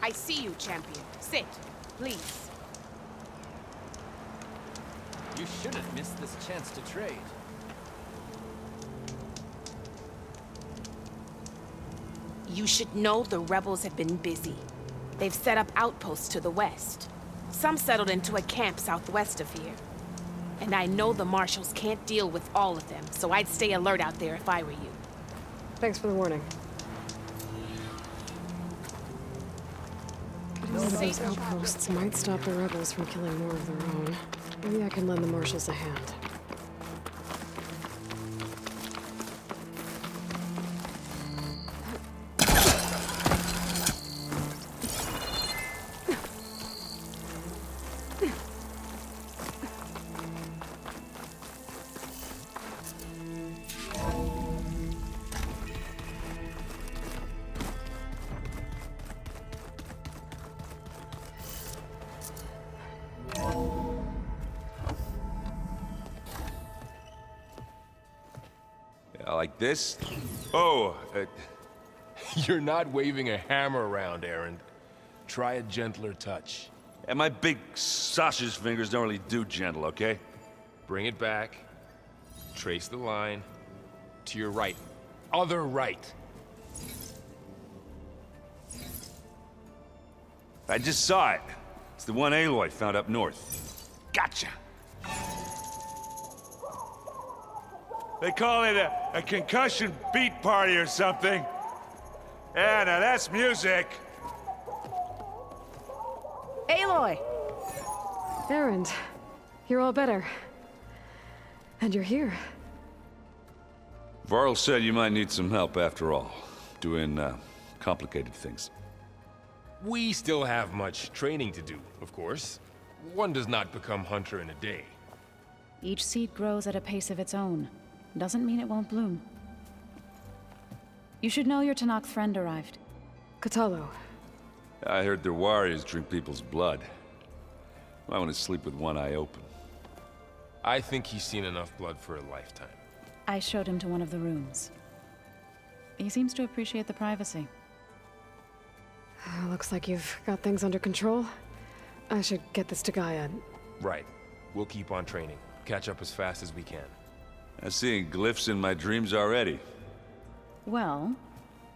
I see you, champion. Sit, please. You shouldn't miss this chance to trade. You should know the rebels have been busy. They've set up outposts to the west. Some settled into a camp southwest of here. And I know the marshals can't deal with all of them, so I'd stay alert out there if I were you. Thanks for the warning. One of those outposts might stop the rebels from killing more of their own. Maybe I can lend the marshals a hand. Like this? Oh, You're not waving a hammer around, Erend. Try a gentler touch. and my big sausage fingers don't really do gentle, okay? Bring it back. Trace the line. To your right. Other right. I just saw it. It's the one Aloy found up north. Gotcha! They call it a concussion beat party or something. Yeah, now that's music. Aloy! Erend, you're all better. And you're here. Varl said you might need some help after all, doing complicated things. We still have much training to do, of course. One does not become hunter in a day. Each seed grows at a pace of its own. Doesn't mean it won't bloom. You should know your Tanakh friend arrived. Kotallo. I heard their warriors drink people's blood. I want to sleep with one eye open. I think he's seen enough blood for a lifetime. I showed him to one of the rooms. He seems to appreciate the privacy. Looks like you've got things under control. I should get this to Gaia. Right. We'll keep on training. Catch up as fast as we can. I'm seeing glyphs in my dreams already. Well,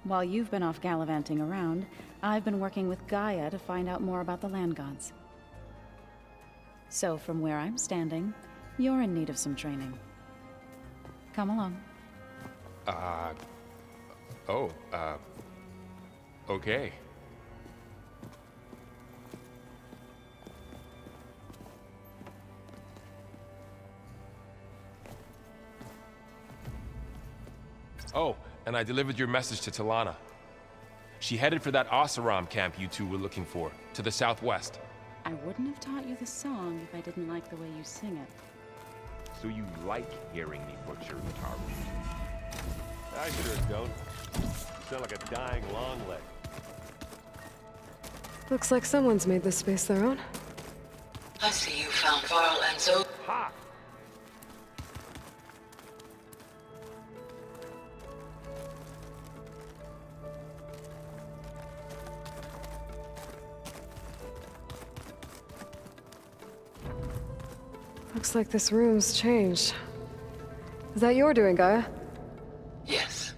while you've been off gallivanting around, I've been working with Gaia to find out more about the land gods. So from where I'm standing, you're in need of some training. Come along. Okay. Oh, and I delivered your message to Talana. She headed for that Oseram camp you two were looking for, to the southwest. I wouldn't have taught you the song if I didn't like the way you sing it. So you like hearing me butcher Taru? I sure don't. You sound like a dying longleg. Looks like someone's made this space their own. I see you found Varl and Zo. Ha! Looks like this room's changed. Is that your doing, Gaia? Yes.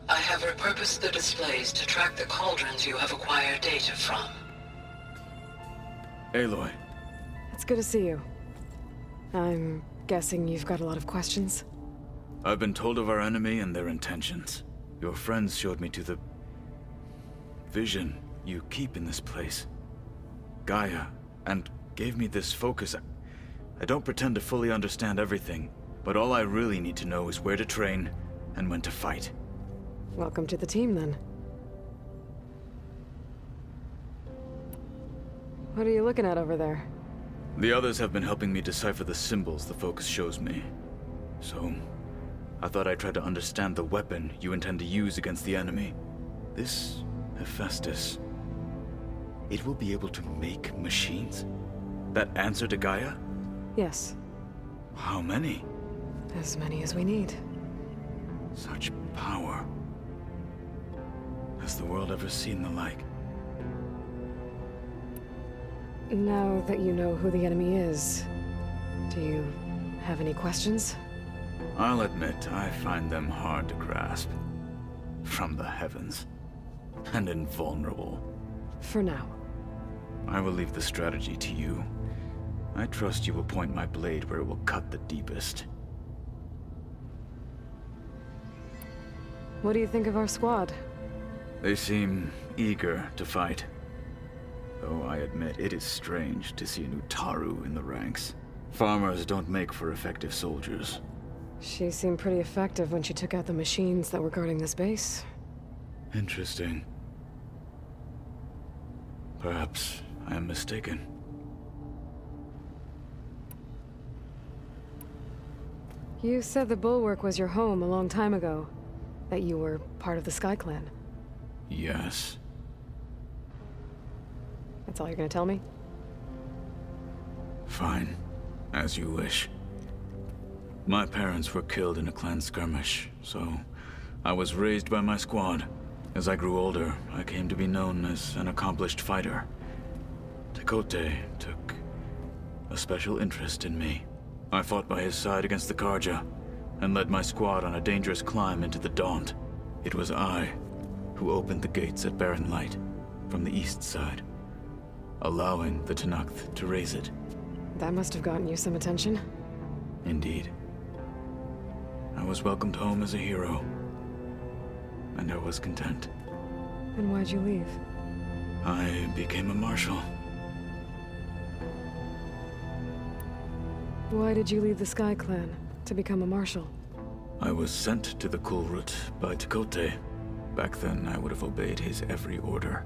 I have repurposed the displays to track the cauldrons you have acquired data from. Aloy. It's good to see you. I'm guessing you've got a lot of questions? I've been told of our enemy and their intentions. Your friends showed me to the vision you keep in this place. Gaia, and gave me this focus. I don't pretend to fully understand everything, but all I really need to know is where to train and when to fight. Welcome to the team, then. What are you looking at over there? The others have been helping me decipher the symbols the focus shows me. So, I thought I'd try to understand the weapon you intend to use against the enemy. This Hephaestus. It will be able to make machines? That answer to Gaia? Yes. How many? As many as we need. Such power. Has the world ever seen the like? Now that you know who the enemy is, do you have any questions? I'll admit, I find them hard to grasp. From the heavens. And invulnerable. For now. I will leave the strategy to you. I trust you will point my blade where it will cut the deepest. What do you think of our squad? They seem eager to fight. Though I admit it is strange to see an Utaru in the ranks. Farmers don't make for effective soldiers. She seemed pretty effective when she took out the machines that were guarding this base. Interesting. Perhaps I am mistaken. You said the Bulwark was your home a long time ago. That you were part of the Sky Clan. Yes. That's all you're gonna tell me? Fine. As you wish. My parents were killed in a clan skirmish, so I was raised by my squad. As I grew older, I came to be known as an accomplished fighter. Tekote took a special interest in me. I fought by his side against the Karja, and led my squad on a dangerous climb into the Daunt. It was I who opened the gates at Barren Light, from the east side, allowing the Tenakth to raise it. That must have gotten you some attention. Indeed. I was welcomed home as a hero, and I was content. And why'd you leave? I became a marshal. Why did you leave the Sky Clan to become a marshal? I was sent to the Kulrut by Tekote. Back then, I would have obeyed his every order.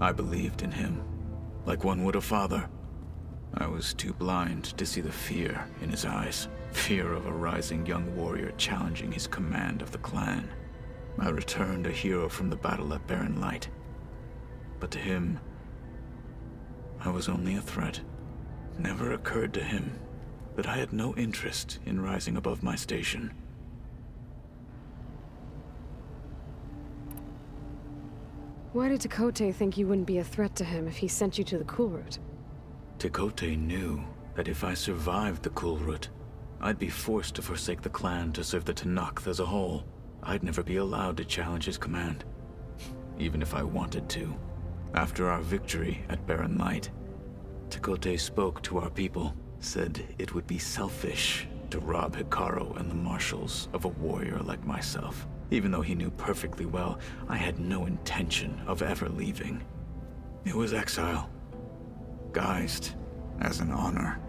I believed in him, like one would a father. I was too blind to see the fear in his eyes. Fear of a rising young warrior challenging his command of the clan. I returned a hero from the battle at Barren Light. But to him, I was only a threat. Never occurred to him that I had no interest in rising above my station. Why did Tekote think you wouldn't be a threat to him if he sent you to the Kulrut? Tekote knew that if I survived the Kulrut, I'd be forced to forsake the clan to serve the Tenakth as a whole. I'd never be allowed to challenge his command, even if I wanted to. After our victory at Barren Light, Tekote spoke to our people, said it would be selfish to rob Hikaru and the marshals of a warrior like myself, even though he knew perfectly well I had no intention of ever leaving. It was exile, guised as an honor.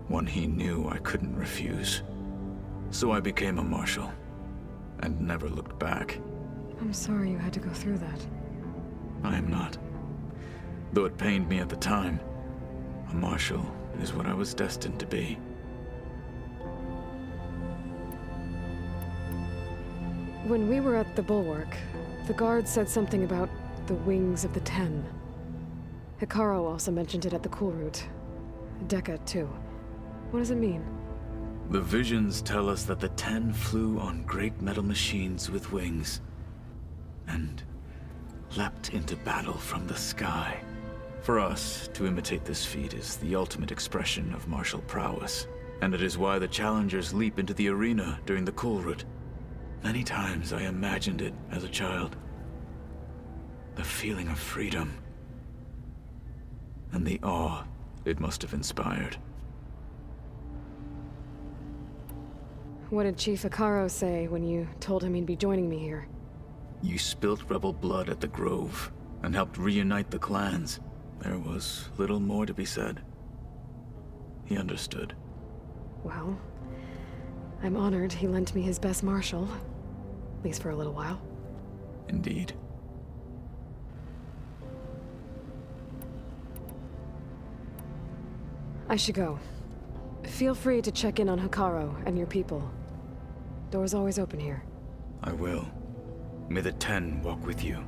One he knew I couldn't refuse. So I became a marshal, and never looked back. I'm sorry you had to go through that. I am not. Though it pained me at the time, a marshal is what I was destined to be. When we were at the Bulwark, the guard said something about the Wings of the Ten. Hikaru also mentioned it at the Kulrut. Dekka, too. What does it mean? The visions tell us that the Ten flew on great metal machines with wings, and leapt into battle from the sky. For us, to imitate this feat is the ultimate expression of martial prowess, and it is why the challengers leap into the arena during the Kulrut. Many times I imagined it as a child. The feeling of freedom, and the awe it must have inspired. What did Chief Hikaru say when you told him he'd be joining me here? You spilt rebel blood at the Grove, and helped reunite the clans. There was little more to be said. He understood. Well, I'm honored he lent me his best marshal. At least for a little while. Indeed. I should go. Feel free to check in on Hikaru and your people. Door's always open here. I will. May the Ten walk with you.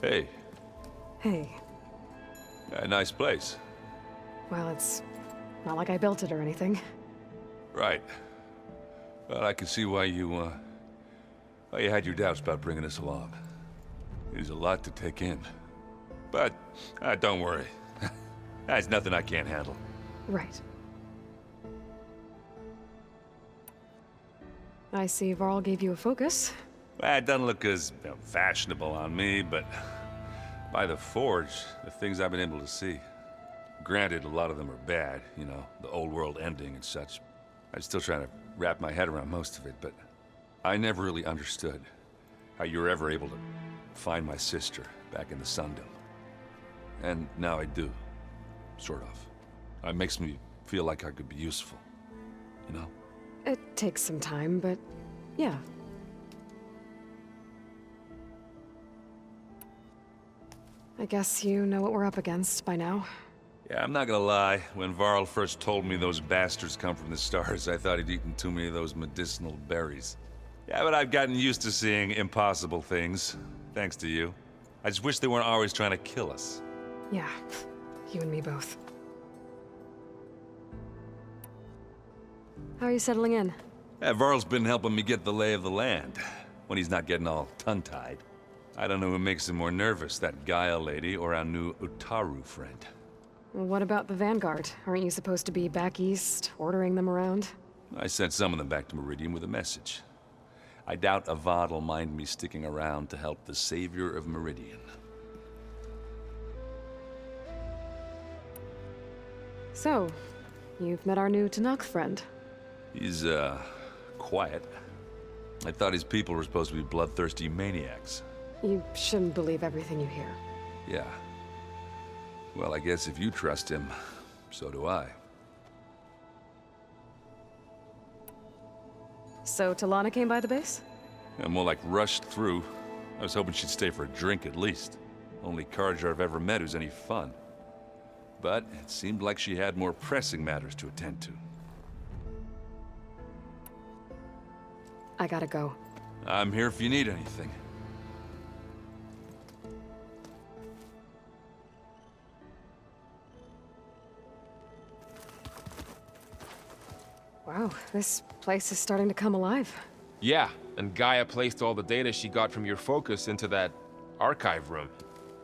Hey, Hey. a nice place. Well, it's not like I built it or anything. Right. Well, I can see why you had your doubts about bringing us along. It is a lot to take in. But, don't worry. That's nothing I can't handle. Right. I see Varl gave you a focus. Well, it doesn't look as fashionable on me, but by the Forge, the things I've been able to see. Granted, a lot of them are bad, you know, the old world ending and such. I'm still trying to wrap my head around most of it, but I never really understood how you were ever able to find my sister back in the Sundom. And now I do, sort of. It makes me feel like I could be useful, you know? It takes some time, but yeah. I guess you know what we're up against by now. Yeah, I'm not gonna lie. When Varl first told me those bastards come from the stars, I thought he'd eaten too many of those medicinal berries. Yeah, but I've gotten used to seeing impossible things, thanks to you. I just wish they weren't always trying to kill us. Yeah, you and me both. How are you settling in? Yeah, Varl's been helping me get the lay of the land, when he's not getting all tongue-tied. I don't know who makes him more nervous, that Gaia lady or our new Utaru friend. What about the Vanguard? Aren't you supposed to be back east, ordering them around? I sent some of them back to Meridian with a message. I doubt Avad will mind me sticking around to help the savior of Meridian. So, you've met our new Tanakh friend. He's, quiet. I thought his people were supposed to be bloodthirsty maniacs. You shouldn't believe everything you hear. Yeah. Well, I guess if you trust him, so do I. So, Talana came by the base? I'm more like rushed through. I was hoping she'd stay for a drink at least. Only Carja I've ever met who's any fun. But it seemed like she had more pressing matters to attend to. I gotta go. I'm here if you need anything. Wow, this place is starting to come alive. Yeah, and Gaia placed all the data she got from your focus into that archive room.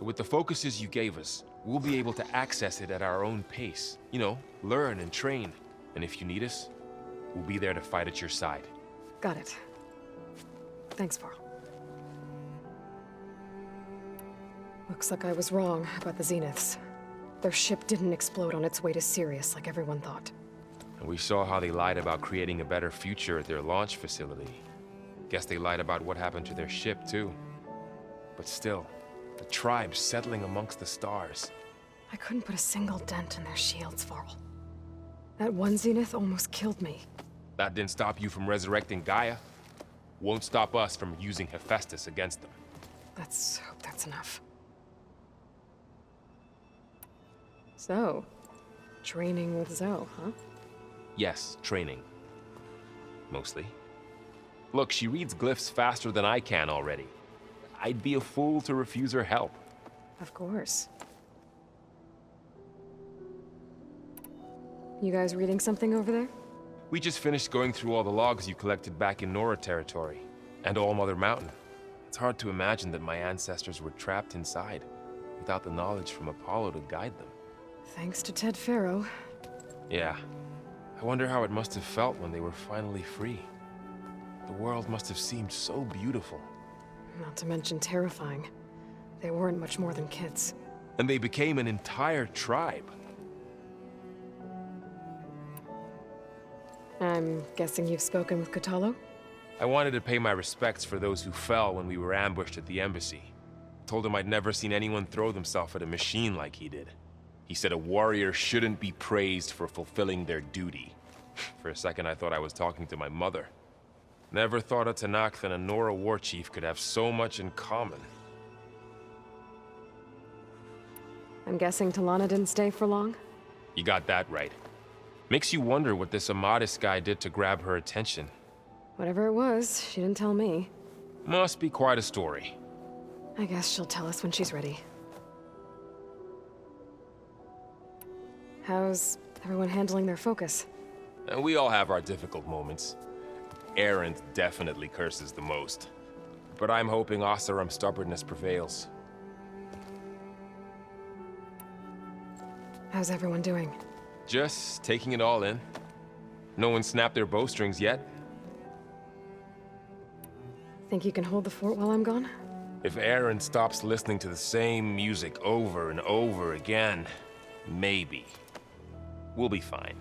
With the focuses you gave us, we'll be able to access it at our own pace. You know, learn and train. And if you need us, we'll be there to fight at your side. Got it. Thanks, Varl. Looks like I was wrong about the Zeniths. Their ship didn't explode on its way to Sirius like everyone thought. And we saw how they lied about creating a better future at their launch facility. Guess they lied about what happened to their ship, too. But still, the tribe settling amongst the stars. I couldn't put a single dent in their shields, Varl. That one Zenith almost killed me. That didn't stop you from resurrecting Gaia. Won't stop us from using Hephaestus against them. Let's hope that's enough. So, training with Zoe, huh? Yes, training. Mostly. Look, she reads glyphs faster than I can already. I'd be a fool to refuse her help. Of course. You guys reading something over there? We just finished going through all the logs you collected back in Nora territory, and All Mother Mountain. It's hard to imagine that my ancestors were trapped inside, without the knowledge from Apollo to guide them. Thanks to Ted Faro. Yeah. I wonder how it must have felt when they were finally free. The world must have seemed so beautiful. Not to mention terrifying. They weren't much more than kids. And they became an entire tribe. I'm guessing you've spoken with Kotallo? I wanted to pay my respects for those who fell when we were ambushed at the embassy. Told him I'd never seen anyone throw themselves at a machine like he did. He said a warrior shouldn't be praised for fulfilling their duty. For a second, I thought I was talking to my mother. Never thought a Tanakh and a Nora war chief could have so much in common. I'm guessing Talana didn't stay for long? You got that right. Makes you wonder what this Amadis guy did to grab her attention. Whatever it was, she didn't tell me. Must be quite a story. I guess she'll tell us when she's ready. How's everyone handling their focus? And we all have our difficult moments. Erend definitely curses the most. But I'm hoping Oseram's stubbornness prevails. How's everyone doing? Just taking it all in. No one snapped their bowstrings yet. Think you can hold the fort while I'm gone? If Erend stops listening to the same music over and over again, maybe. We'll be fine.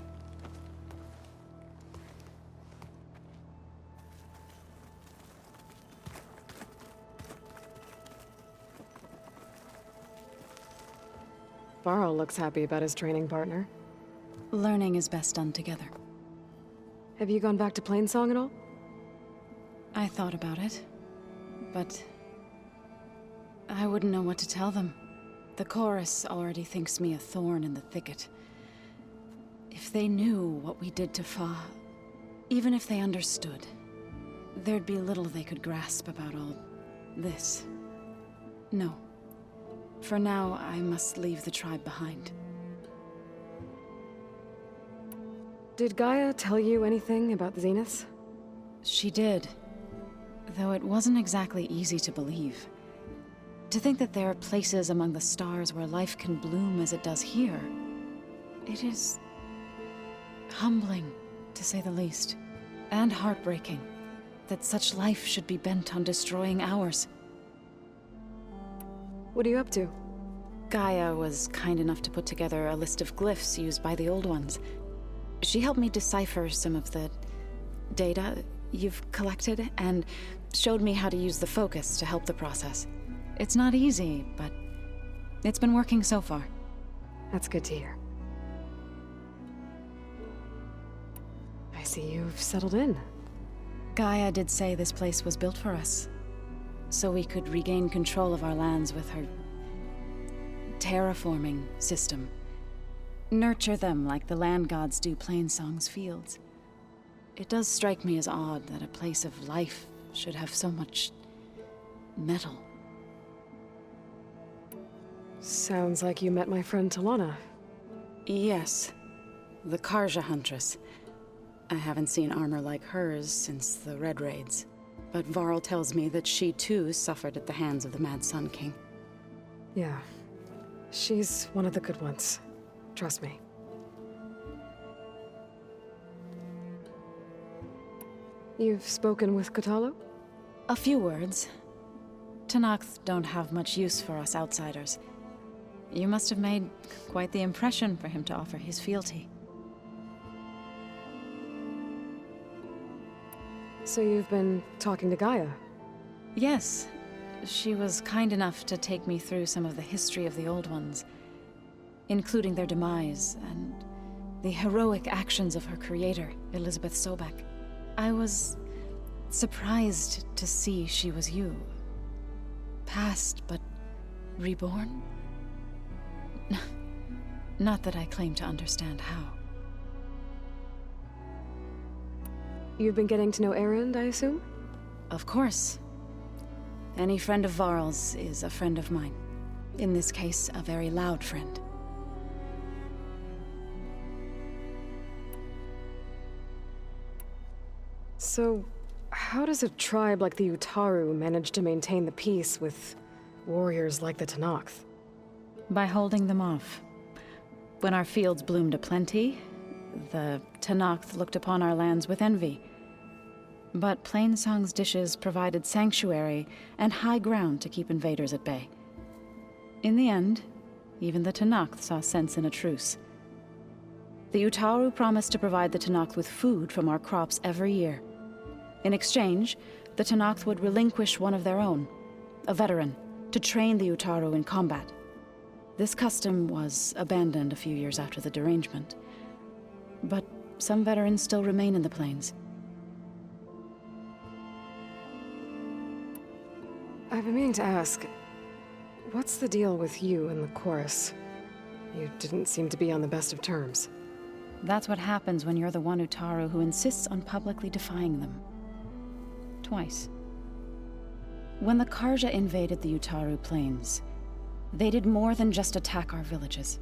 Varl looks happy about his training partner. Learning is best done together. Have you gone back to Plainsong at all? I thought about it, but I wouldn't know what to tell them. The chorus already thinks me a thorn in the thicket. If they knew what we did to Fa, even if they understood, there'd be little they could grasp about all this. No. For now, I must leave the tribe behind. Did Gaia tell you anything about the Zeniths? She did. Though it wasn't exactly easy to believe. To think that there are places among the stars where life can bloom as it does here. It is humbling, to say the least. And heartbreaking that such life should be bent on destroying ours. What are you up to? Gaia was kind enough to put together a list of glyphs used by the Old Ones. She helped me decipher some of the data you've collected, and showed me how to use the focus to help the process. It's not easy, but it's been working so far. That's good to hear. I see you've settled in. Gaia did say this place was built for us, so we could regain control of our lands with her terraforming system. Nurture them like the land gods do Plainsong's fields. It does strike me as odd that a place of life should have so much metal. Sounds like you met my friend Talana. Yes, the Karja Huntress. I haven't seen armor like hers since the Red Raids, but Varl tells me that she too suffered at the hands of the Mad Sun King. Yeah. She's one of the good ones. Trust me. You've spoken with Kotallo? A few words. Tenakth don't have much use for us outsiders. You must have made quite the impression for him to offer his fealty. So you've been talking to Gaia? Yes. She was kind enough to take me through some of the history of the Old Ones, including their demise and the heroic actions of her creator, Elizabeth Sobek. I was surprised to see she was you. Past, but reborn? Not that I claim to understand how. You've been getting to know Erend, I assume? Of course. Any friend of Varl's is a friend of mine. In this case, a very loud friend. So, how does a tribe like the Utaru manage to maintain the peace with warriors like the Tenakth? By holding them off. When our fields bloomed aplenty, the Tenakth looked upon our lands with envy. But Plainsong's dishes provided sanctuary and high ground to keep invaders at bay. In the end, even the Tenakth saw sense in a truce. The Utaru promised to provide the Tenakth with food from our crops every year. In exchange, the Tenakth would relinquish one of their own, a veteran, to train the Utaru in combat. This custom was abandoned a few years after the derangement. But some veterans still remain in the plains. I've been meaning to ask, what's the deal with you and the chorus? You didn't seem to be on the best of terms. That's what happens when you're the one Utaru who insists on publicly defying them. Twice. When the Karja invaded the Utaru Plains, they did more than just attack our villages.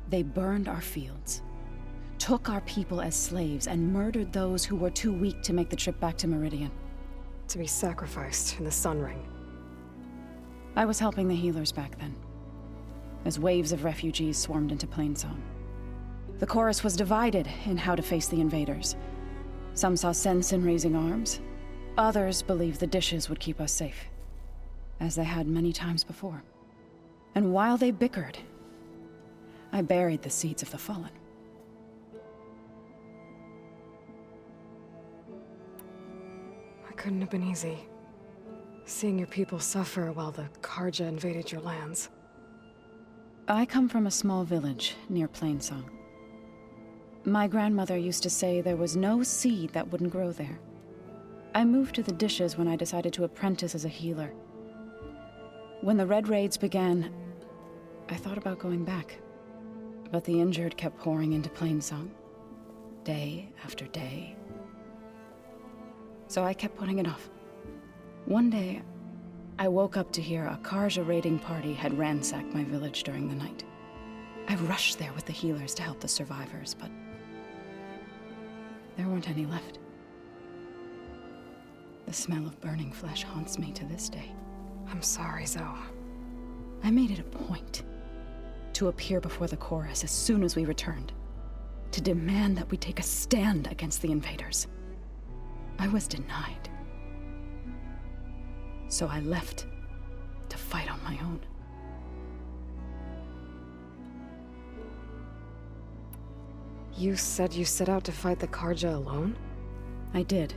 They burned our fields, took our people as slaves, and murdered those who were too weak to make the trip back to Meridian. To be sacrificed in the Sun Ring. I was helping the healers back then, as waves of refugees swarmed into Plainsong. The chorus was divided in how to face the invaders. Some saw sense in raising arms. Others believed the dishes would keep us safe, as they had many times before. And while they bickered, I buried the seeds of the fallen. It couldn't have been easy. Seeing your people suffer while the Karja invaded your lands. I come from a small village near Plainsong. My grandmother used to say there was no seed that wouldn't grow there. I moved to the dishes when I decided to apprentice as a healer. When the Red Raids began, I thought about going back. But the injured kept pouring into Plainsong, day after day. So I kept putting it off. One day, I woke up to hear a Karja raiding party had ransacked my village during the night. I rushed there with the healers to help the survivors, but there weren't any left. The smell of burning flesh haunts me to this day. I'm sorry, Zoe. I made it a point to appear before the chorus as soon as we returned, to demand that we take a stand against the invaders. I was denied. So I left to fight on my own. You said you set out to fight the Karja alone? I did.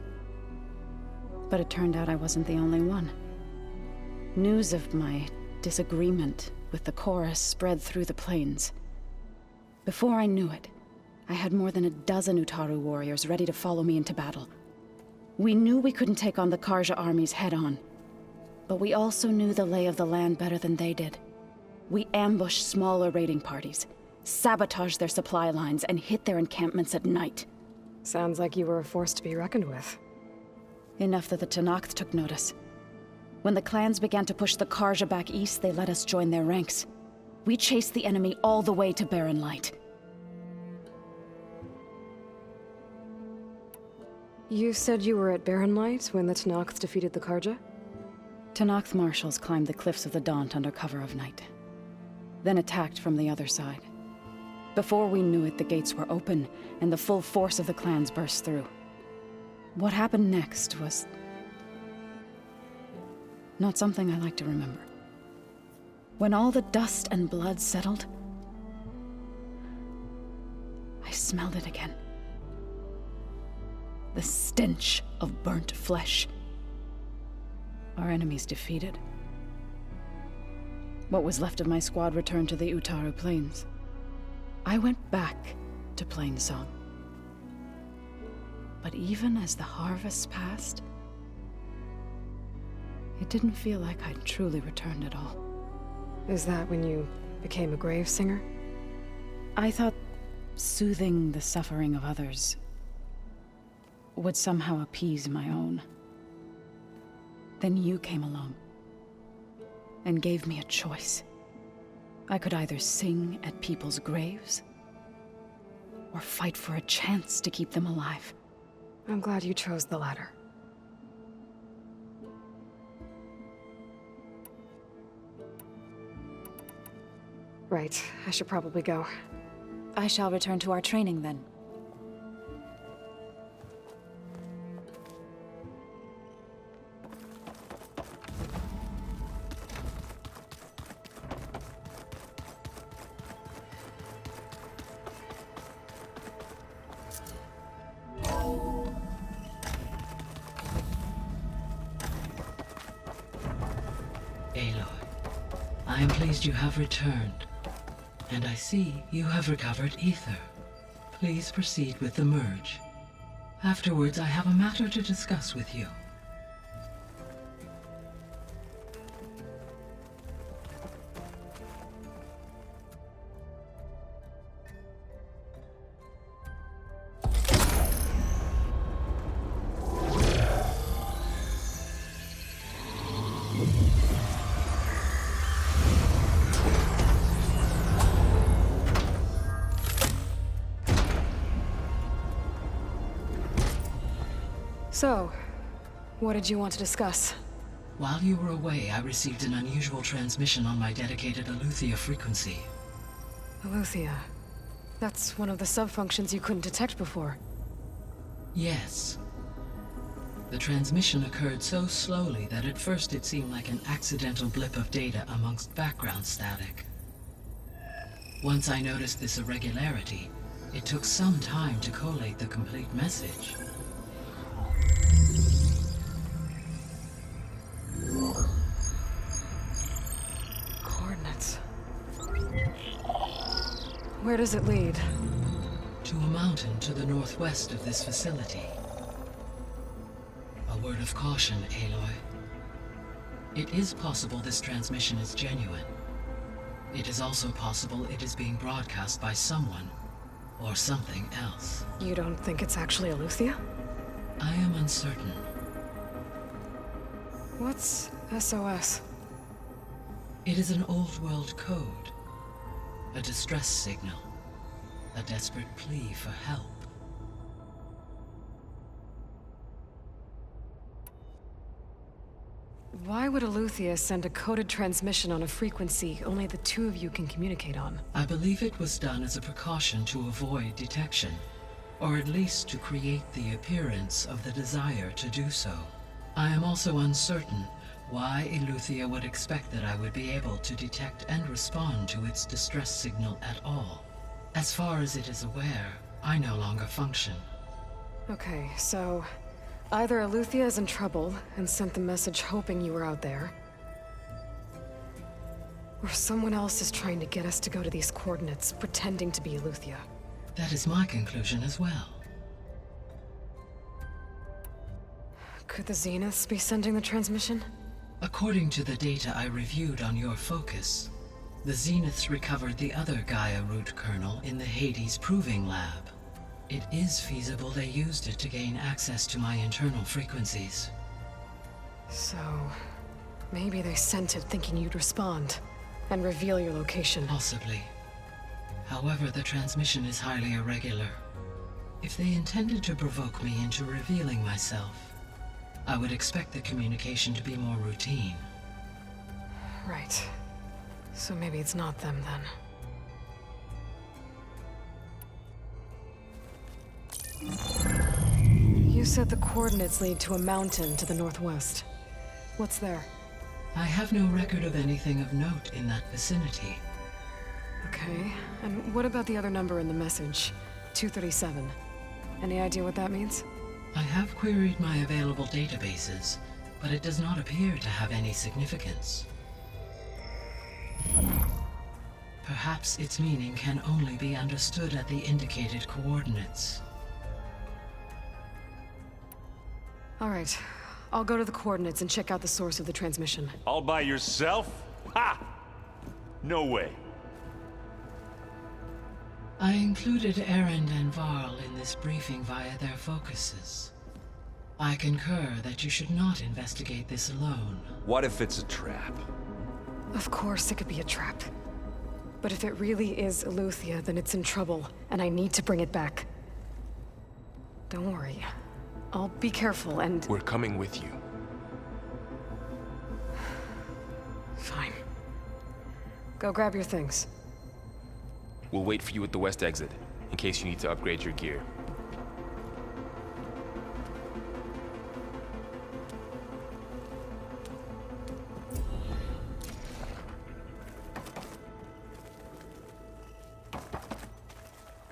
But it turned out I wasn't the only one. News of my disagreement with the chorus spread through the plains. Before I knew it, I had more than a dozen Utaru warriors ready to follow me into battle. We knew we couldn't take on the Karja armies head-on, but we also knew the lay of the land better than they did. We ambushed smaller raiding parties, sabotaged their supply lines, and hit their encampments at night. Sounds like you were a force to be reckoned with. Enough that the Tenakth took notice. When the clans began to push the Karja back east, they let us join their ranks. We chased the enemy all the way to Barren Light. You said you were at Barren Light when the Tenakth defeated the Karja? Tenakth marshals climbed the cliffs of the Daunt under cover of night, then attacked from the other side. Before we knew it, the gates were open, and the full force of the clans burst through. What happened next was not something I like to remember. When all the dust and blood settled, I smelled it again. The stench of burnt flesh. Our enemies defeated. What was left of my squad returned to the Utaru Plains. I went back to Plainsong. But even as the harvest passed, it didn't feel like I'd truly returned at all. Is that when you became a grave singer? I thought soothing the suffering of others would somehow appease my own. Then you came along and gave me a choice. I could either sing at people's graves or fight for a chance to keep them alive. I'm glad you chose the latter. Right, I should probably go. I shall return to our training then. Aloy, I am pleased you have returned. And I see you have recovered Ether. Please proceed with the merge. Afterwards, I have a matter to discuss with you. So, what did you want to discuss? While you were away, I received an unusual transmission on my dedicated Eleuthia frequency. Eleuthia. That's one of the sub-functions you couldn't detect before. Yes. The transmission occurred so slowly that at first it seemed like an accidental blip of data amongst background static. Once I noticed this irregularity, it took some time to collate the complete message. Coordinates. Where does it lead? To a mountain to the northwest of this facility. A word of caution, Aloy. It is possible this transmission is genuine. It is also possible it is being broadcast by someone or something else. You don't think it's actually Eleuthia? I am uncertain. What's SOS? It is an old world code. A distress signal. A desperate plea for help. Why would Eleuthia send a coded transmission on a frequency only the two of you can communicate on? I believe it was done as a precaution to avoid detection, or at least to create the appearance of the desire to do so. I am also uncertain why Eleuthia would expect that I would be able to detect and respond to its distress signal at all. As far as it is aware, I no longer function. Okay, so either Eleuthia is in trouble and sent the message hoping you were out there, or someone else is trying to get us to go to these coordinates, pretending to be Eleuthia. That is my conclusion as well. Could the Zeniths be sending the transmission? According to the data I reviewed on your focus, the Zeniths recovered the other Gaia root kernel in the Hades Proving Lab. It is feasible they used it to gain access to my internal frequencies. So, maybe they sent it thinking you'd respond and reveal your location. Possibly. However, the transmission is highly irregular. If they intended to provoke me into revealing myself, I would expect the communication to be more routine. Right. So maybe it's not them then. You said the coordinates lead to a mountain to the northwest. What's there? I have no record of anything of note in that vicinity. Okay, and what about the other number in the message? 237. Any idea what that means? I have queried my available databases, but it does not appear to have any significance. Perhaps its meaning can only be understood at the indicated coordinates. All right, I'll go to the coordinates and check out the source of the transmission. All by yourself? Ha! No way. I included Erend and Varl in this briefing via their focuses. I concur that you should not investigate this alone. What if it's a trap? Of course it could be a trap. But if it really is Eleuthia, then it's in trouble, and I need to bring it back. Don't worry. I'll be careful and... We're coming with you. Fine. Go grab your things. We'll wait for you at the west exit, in case you need to upgrade your gear.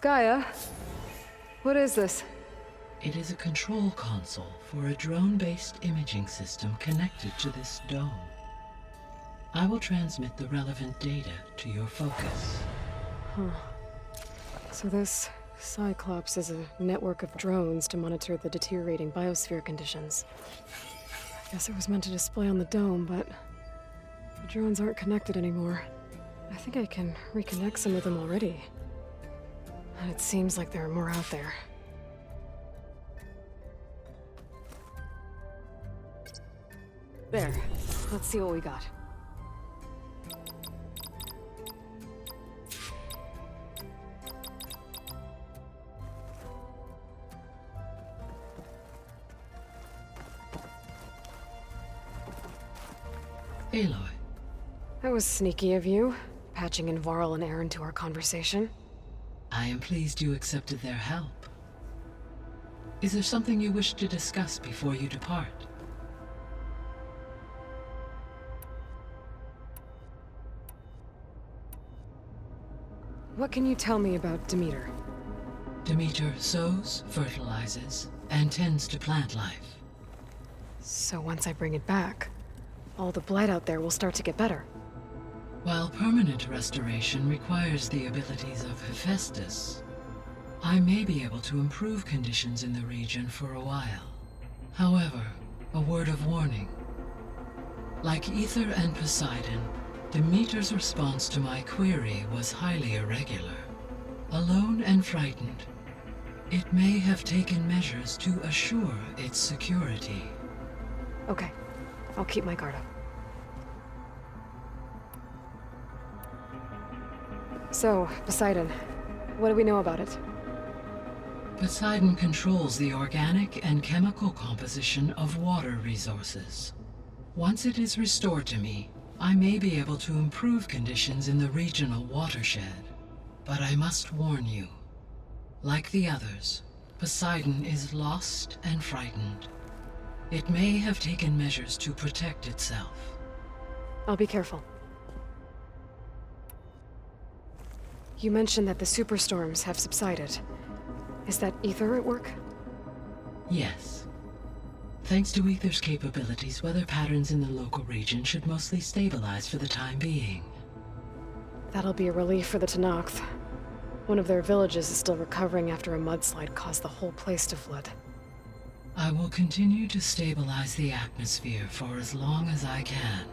Gaia, what is this? It is a control console for a drone-based imaging system connected to this dome. I will transmit the relevant data to your focus. So this Cyclops is a network of drones to monitor the deteriorating biosphere conditions. I guess it was meant to display on the dome, but the drones aren't connected anymore. I think I can reconnect some of them already. And it seems like there are more out there. There. Let's see what we got. Aloy. That was sneaky of you, patching in Varl and Aaron to our conversation. I am pleased you accepted their help. Is there something you wish to discuss before you depart? What can you tell me about Demeter? Demeter sows, fertilizes, and tends to plant life. So once I bring it back, all the blight out there will start to get better. While permanent restoration requires the abilities of Hephaestus, I may be able to improve conditions in the region for a while. However, a word of warning. Like Aether and Poseidon, Demeter's response to my query was highly irregular. Alone and frightened, it may have taken measures to assure its security. Okay, I'll keep my guard up. So, Poseidon, what do we know about it? Poseidon controls the organic and chemical composition of water resources. Once it is restored to me, I may be able to improve conditions in the regional watershed. But I must warn you, like the others, Poseidon is lost and frightened. It may have taken measures to protect itself. I'll be careful. You mentioned that the superstorms have subsided. Is that Aether at work? Yes. Thanks to Aether's capabilities, weather patterns in the local region should mostly stabilize for the time being. That'll be a relief for the Tenakth. One of their villages is still recovering after a mudslide caused the whole place to flood. I will continue to stabilize the atmosphere for as long as I can.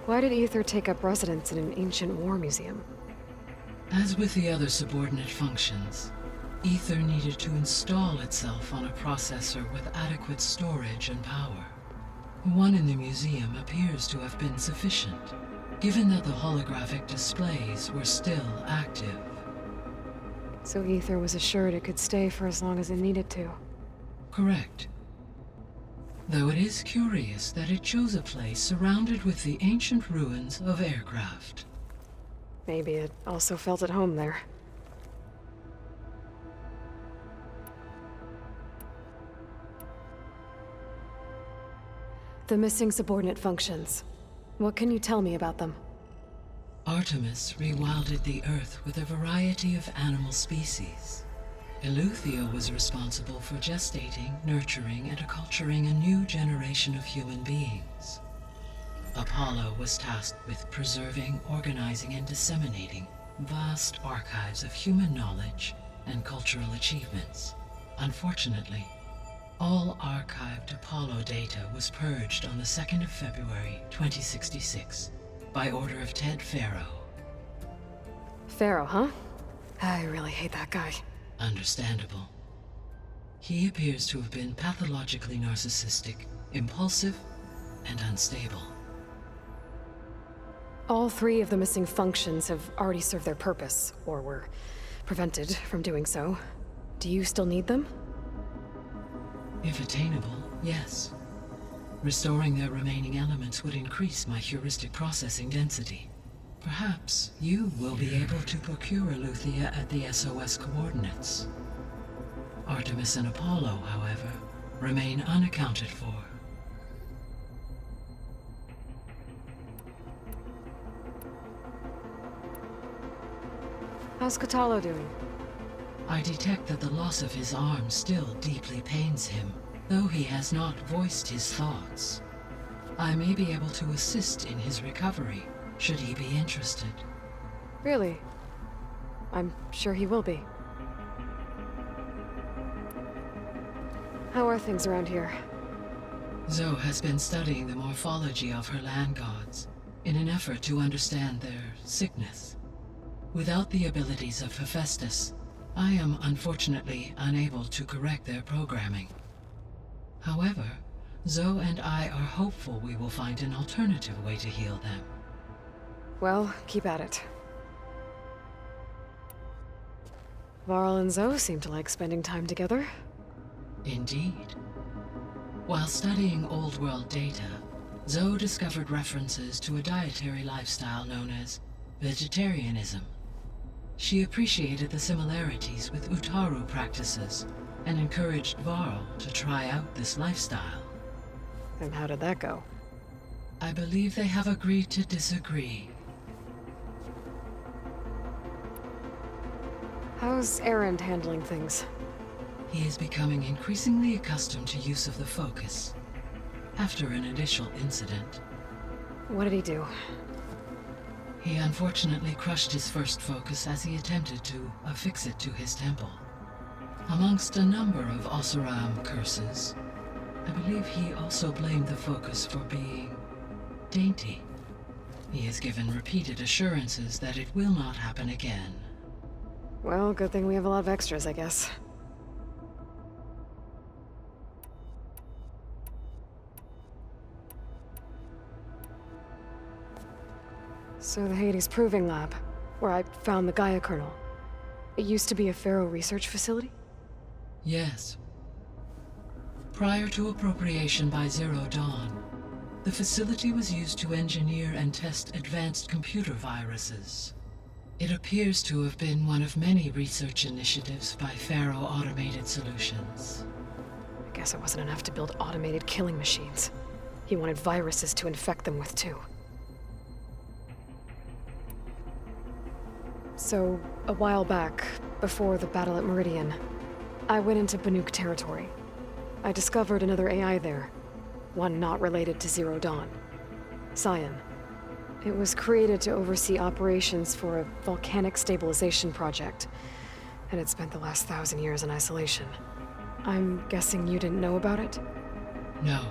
Why did Aether take up residence in an ancient war museum? As with the other subordinate functions, Aether needed to install itself on a processor with adequate storage and power. One in the museum appears to have been sufficient, given that the holographic displays were still active. So Aether was assured it could stay for as long as it needed to. Correct. Though it is curious that it chose a place surrounded with the ancient ruins of aircraft. Maybe it also felt at home there. The missing subordinate functions. What can you tell me about them? Artemis rewilded the Earth with a variety of animal species. Eleuthia was responsible for gestating, nurturing, and acculturating a new generation of human beings. Apollo was tasked with preserving, organizing, and disseminating vast archives of human knowledge and cultural achievements. Unfortunately, all archived Apollo data was purged on the 2nd of February, 2066, by order of Ted Faro. Pharaoh, huh? I really hate that guy. Understandable. He appears to have been pathologically narcissistic, impulsive, and unstable. All three of the missing functions have already served their purpose, or were prevented from doing so. Do you still need them? If attainable, yes. Restoring their remaining elements would increase my heuristic processing density. Perhaps you will be able to procure Eleuthia at the SOS coordinates. Artemis and Apollo, however, remain unaccounted for. How's Kotallo doing? I detect that the loss of his arm still deeply pains him, though he has not voiced his thoughts. I may be able to assist in his recovery, should he be interested. Really? I'm sure he will be. How are things around here? Zoe has been studying the morphology of her land gods in an effort to understand their sickness. Without the abilities of Hephaestus, I am unfortunately unable to correct their programming. However, Zoe and I are hopeful we will find an alternative way to heal them. Well, keep at it. Varl and Zoe seem to like spending time together. Indeed. While studying Old World data, Zoe discovered references to a dietary lifestyle known as vegetarianism. She appreciated the similarities with Utaru practices and encouraged Varl to try out this lifestyle. And how did that go? I believe they have agreed to disagree. How's Erend handling things? He is becoming increasingly accustomed to use of the focus after an initial incident. What did he do? He unfortunately crushed his first focus as he attempted to affix it to his temple. Amongst a number of Oseram curses, I believe he also blamed the focus for being dainty. He has given repeated assurances that it will not happen again. Well, good thing we have a lot of extras, I guess. So the Hades Proving Lab, where I found the Gaia kernel. It used to be a Pharaoh research facility? Yes. Prior to appropriation by Zero Dawn, the facility was used to engineer and test advanced computer viruses. It appears to have been one of many research initiatives by Pharaoh Automated Solutions. I guess it wasn't enough to build automated killing machines. He wanted viruses to infect them with, too. So, a while back, before the battle at Meridian, I went into Banuk territory. I discovered another AI there, one not related to Zero Dawn. Cyan. It was created to oversee operations for a volcanic stabilization project, and it spent the last 1,000 years in isolation. I'm guessing you didn't know about it? No.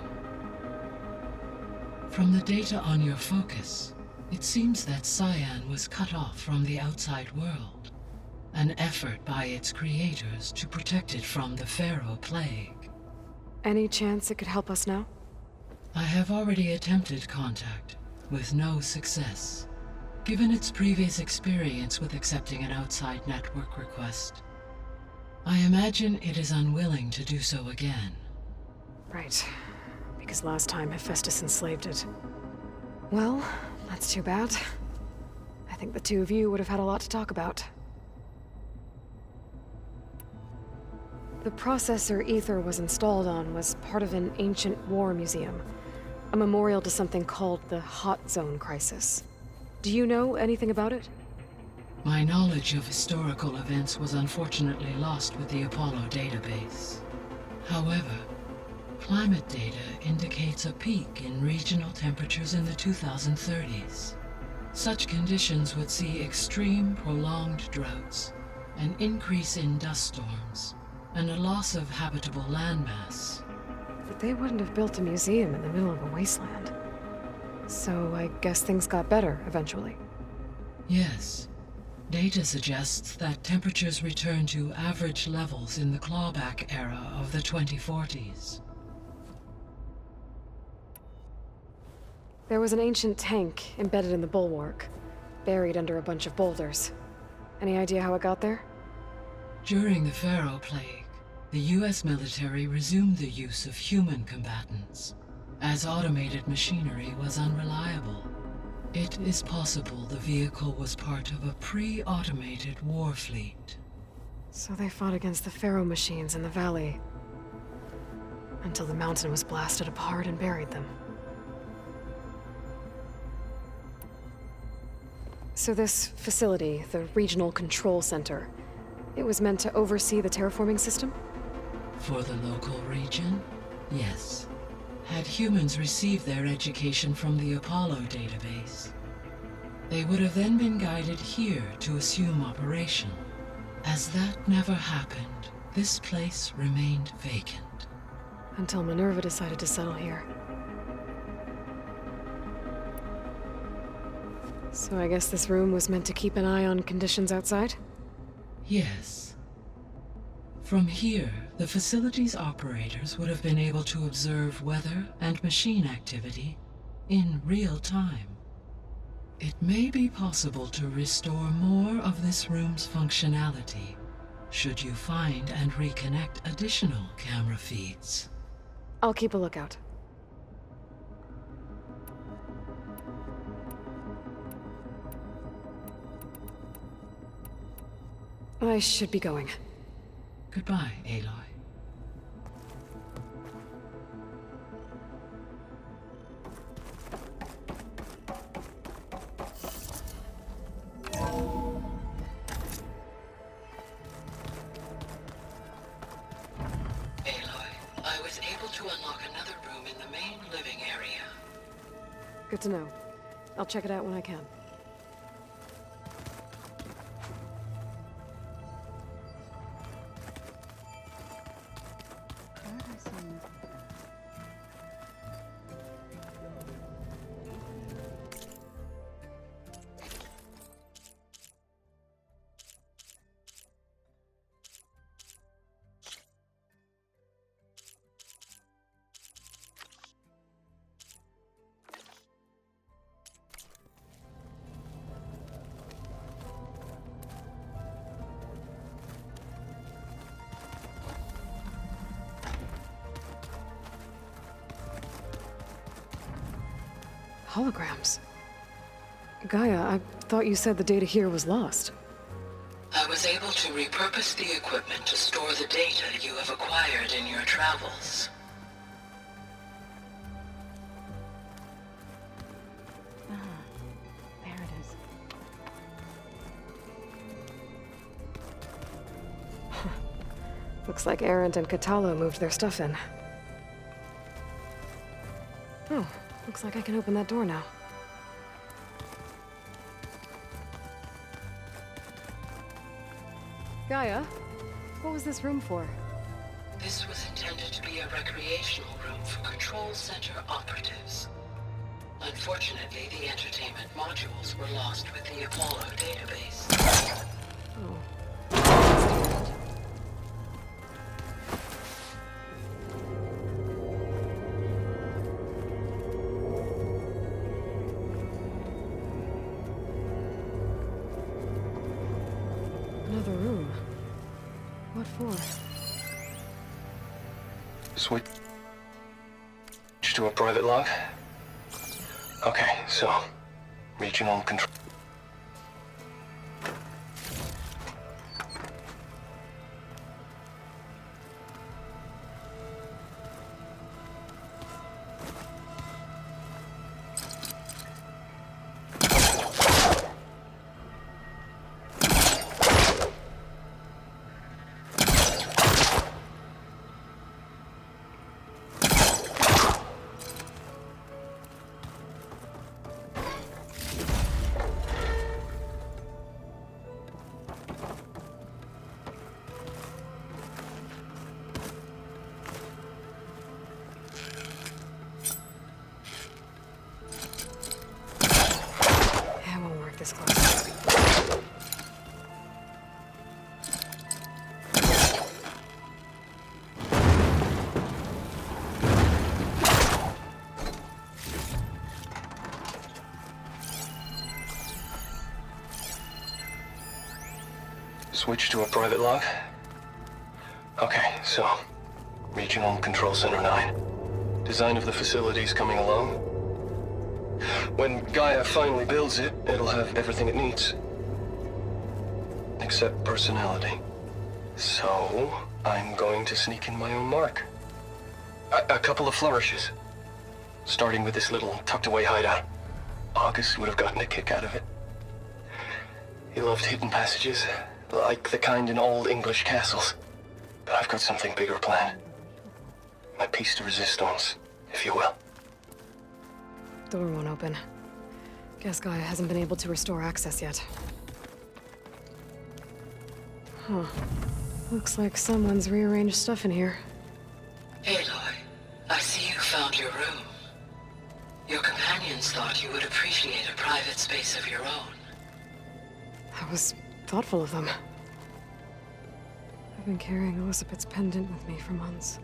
From the data on your focus, it seems that Cyan was cut off from the outside world, an effort by its creators to protect it from the Pharaoh Plague. Any chance it could help us now? I have already attempted contact, with no success. Given its previous experience with accepting an outside network request, I imagine it is unwilling to do so again. Right. Because last time Hephaestus enslaved it. Well, that's too bad. I think the two of you would have had a lot to talk about. The processor Ether was installed on was part of an ancient war museum, a memorial to something called the Hot Zone Crisis. Do you know anything about it? My knowledge of historical events was unfortunately lost with the Apollo database. However, climate data indicates a peak in regional temperatures in the 2030s. Such conditions would see extreme, prolonged droughts, an increase in dust storms, and a loss of habitable landmass. But they wouldn't have built a museum in the middle of a wasteland. So I guess things got better eventually. Yes. Data suggests that temperatures returned to average levels in the clawback era of the 2040s. There was an ancient tank embedded in the bulwark, buried under a bunch of boulders. Any idea how it got there? During the Pharaoh Plague, the US military resumed the use of human combatants, as automated machinery was unreliable. It is possible the vehicle was part of a pre-automated war fleet. So they fought against the Pharaoh machines in the valley, until the mountain was blasted apart and buried them. So this facility, the Regional Control Center, it was meant to oversee the terraforming system? For the local region, yes. Had humans received their education from the Apollo database, they would have then been guided here to assume operation. As that never happened, this place remained vacant. Until Minerva decided to settle here. So I guess this room was meant to keep an eye on conditions outside? Yes. From here, the facility's operators would have been able to observe weather and machine activity in real time. It may be possible to restore more of this room's functionality, should you find and reconnect additional camera feeds. I'll keep a lookout. I should be going. Goodbye, Aloy. I was able to unlock another room in the main living area. Good to know. I'll check it out when I can. Where have I seen this? Holograms. Gaia, I thought you said the data here was lost. I was able to repurpose the equipment to store the data you have acquired in your travels. There it is. Looks like Erend and Katalo moved their stuff in. Oh, looks like I can open that door now. Gaia, what was this room for? This was intended to be a recreational room for Control Center operatives. Unfortunately, the entertainment modules were lost with the Apollo database. Oh. Another room. What for? Switch to a private log? Okay, so regional control. It won't work this close. Switch to a private log? Okay, so Regional Control Center 9. Design of the facility's coming along. When Gaia finally builds it, it'll have everything it needs. Except personality. So, I'm going to sneak in my own mark. A couple of flourishes. Starting with this little tucked-away hideout. August would have gotten a kick out of it. He loved hidden passages, like the kind in old English castles. But I've got something bigger planned. My piece de resistance, if you will. Door won't open. Guess Gaia hasn't been able to restore access yet. Huh. Looks like someone's rearranged stuff in here. Aloy, I see you found your room. Your companions thought you would appreciate a private space of your own. That was thoughtful of them. I've been carrying Elizabeth's pendant with me for months.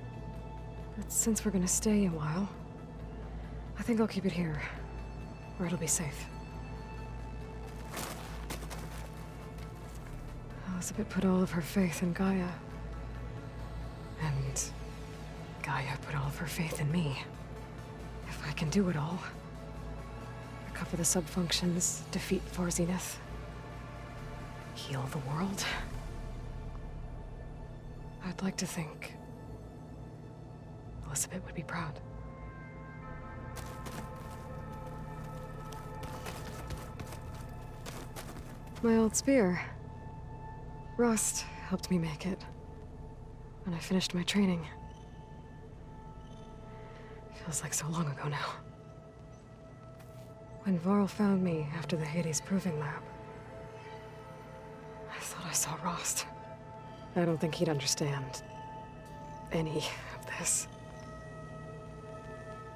But since we're gonna stay a while, I think I'll keep it here, where it'll be safe. Elizabeth put all of her faith in Gaia. And Gaia put all of her her faith in me. If I can do it all. Recover the subfunctions, defeat Far Zenith. Heal the world. I'd like to think Elizabeth would be proud. My old spear. Rust helped me make it. When I finished my training. Feels like so long ago now. When Varl found me after the Hades Proving Lab, I thought I saw Rost. I don't think he'd understand any of this.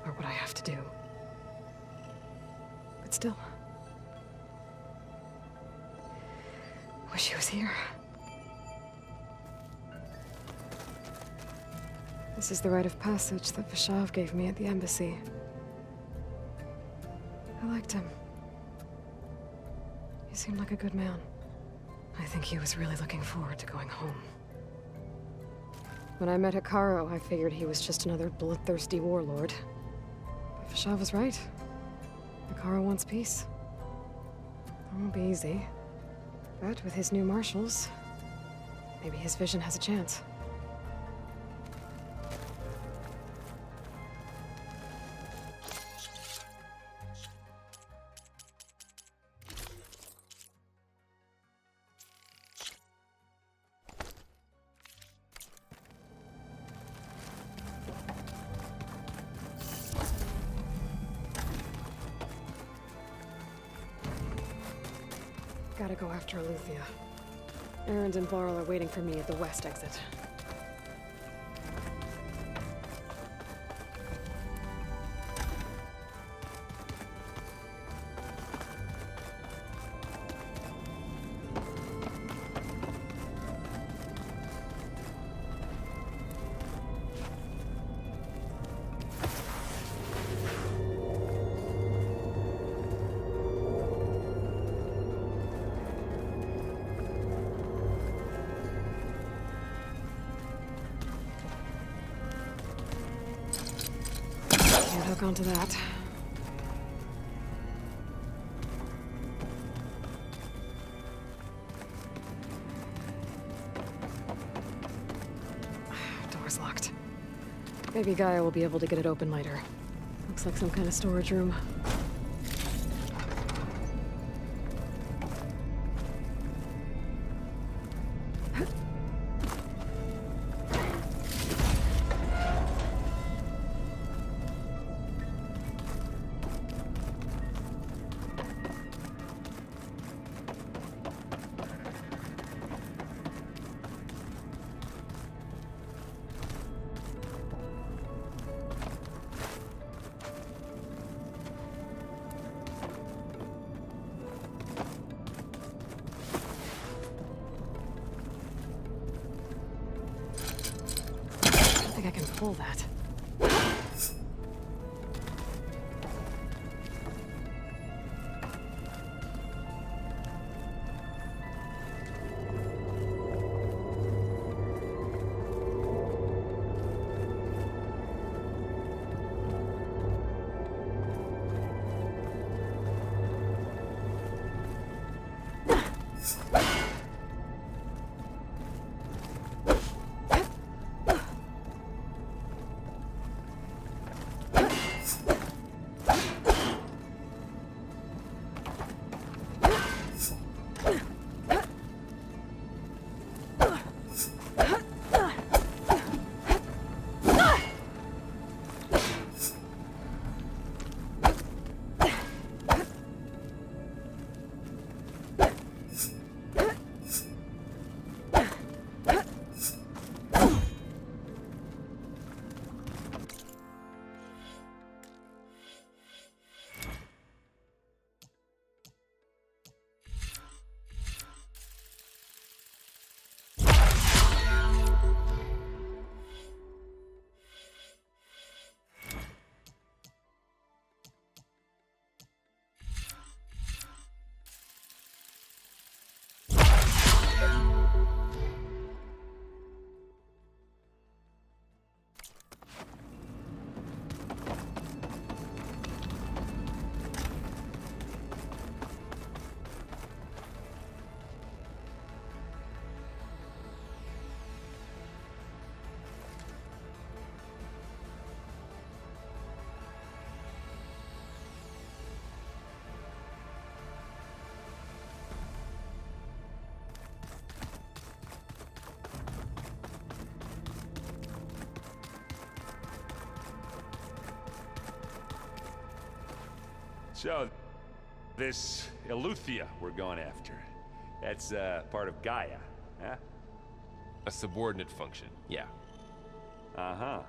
Or what I have to do. But still. Wish he was here. This is the rite of passage that Vashav gave me at the embassy. I liked him. He seemed like a good man. I think he was really looking forward to going home. When I met Hekarro, I figured he was just another bloodthirsty warlord. But Vashav was right. Hekarro wants peace. It won't be easy. But with his new marshals, maybe his vision has a chance. Gotta go after Aletheia. Erend and Varl are waiting for me at the west exit. Hook onto that. Door's locked. Maybe Gaia will be able to get it open later. Looks like some kind of storage room. I can pull that. So, this Eleuthia we're going after, that's part of Gaia, huh? A subordinate function, yeah. Uh-huh.